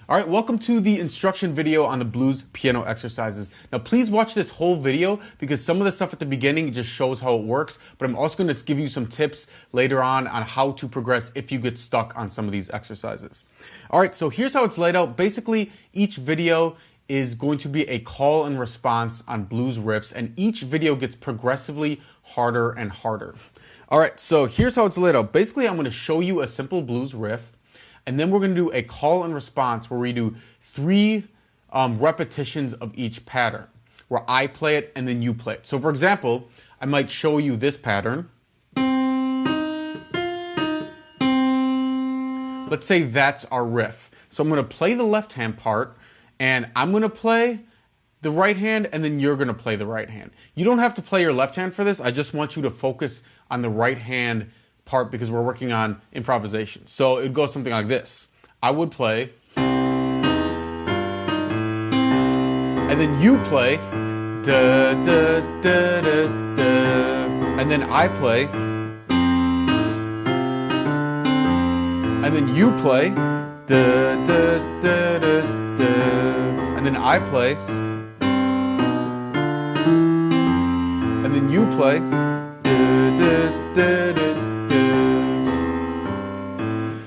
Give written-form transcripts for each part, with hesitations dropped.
All right, welcome to the instruction video on the blues piano exercises. Now, please watch this whole video because some of the stuff at the beginning just shows how it works, but I'm also going to give you some tips later on how to progress if you get stuck on some of these exercises. All right, so here's how it's laid out. Basically, each video is going to be a call and response on blues riffs, and each video gets progressively harder and harder. All right, so here's how it's laid out. Basically, I'm going to show you a simple blues riff, and then we're going to do a call and response where we do 3 repetitions of each pattern, where I play it and then you play it. So for example, I might show you this pattern. Let's say that's our riff. So I'm going to play the left hand part, and I'm going to play the right hand, and then you're going to play the right hand. You don't have to play your left hand for this. I just want you to focus on the right hand part because we're working on improvisation. So it goes something like this. I would play, and then you play, da da da da da, and then I play, and then you play, da da da da da, and then I play, and then you play, da da da da.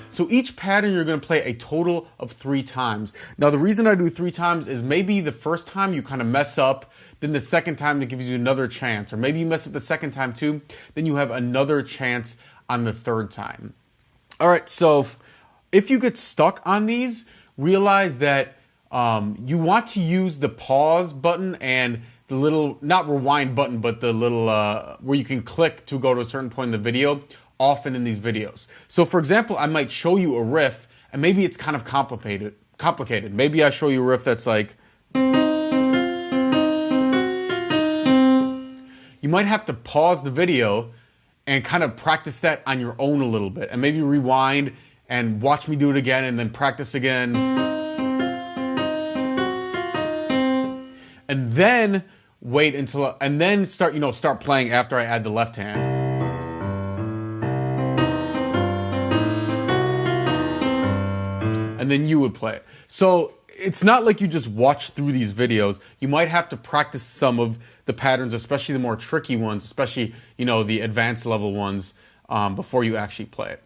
So each pattern you're going to play a total of 3 times. Now the reason I do 3 times is maybe the first time you kind of mess up, then the second time it gives you another chance, or maybe you mess up the second time too, then you have another chance on the third time. All right, so if you get stuck on these, realize that you want to use the pause button and the little, not rewind button, but the little where you can click to go to a certain point in the video often in these videos. So for example, I might show you a riff and maybe it's kind of complicated. Maybe I show you a riff that's like, you might have to pause the video and kind of practice that on your own a little bit, and maybe rewind and watch me do it again and then practice again. And then wait until, and then start playing after I add the left hand. And then you would play it. So it's not like you just watch through these videos. You might have to practice some of the patterns, especially the more tricky ones, especially, the advanced level ones, before you actually play it.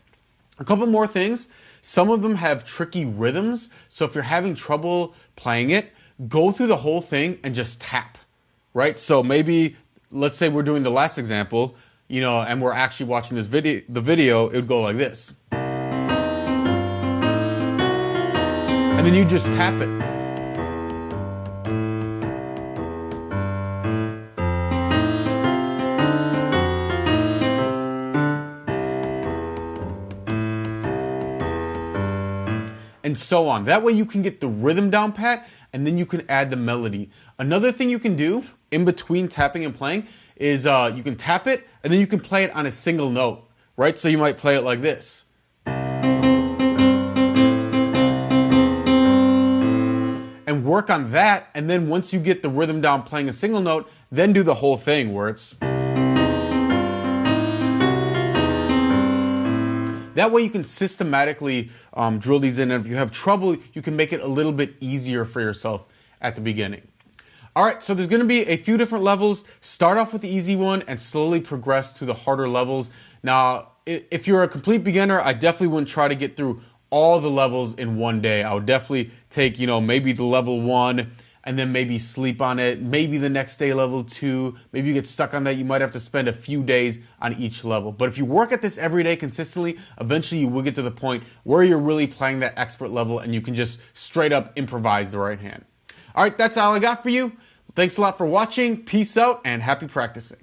A couple more things. Some of them have tricky rhythms. So if you're having trouble playing it, go through the whole thing and just tap, right? So maybe, let's say we're doing the last example, and we're actually watching the video, it would go like this. And then you just tap it. And so on. That way you can get the rhythm down pat, and then you can add the melody. Another thing you can do in between tapping and playing is you can tap it, and then you can play it on a single note, right? So you might play it like this. And work on that, and then once you get the rhythm down playing a single note, then do the whole thing where it's... That way you can systematically drill these in, and if you have trouble, you can make it a little bit easier for yourself at the beginning. All right, so there's going to be a few different levels. Start off with the easy one and slowly progress to the harder levels. Now, if you're a complete beginner, I definitely wouldn't try to get through all the levels in one day. I would definitely take, maybe the level 1 and then maybe sleep on it. Maybe the next day level 2. Maybe you get stuck on that. You might have to spend a few days on each level. But if you work at this every day consistently, eventually you will get to the point where you're really playing that expert level and you can just straight up improvise the right hand. All right, that's all I got for you. Thanks a lot for watching. Peace out and happy practicing.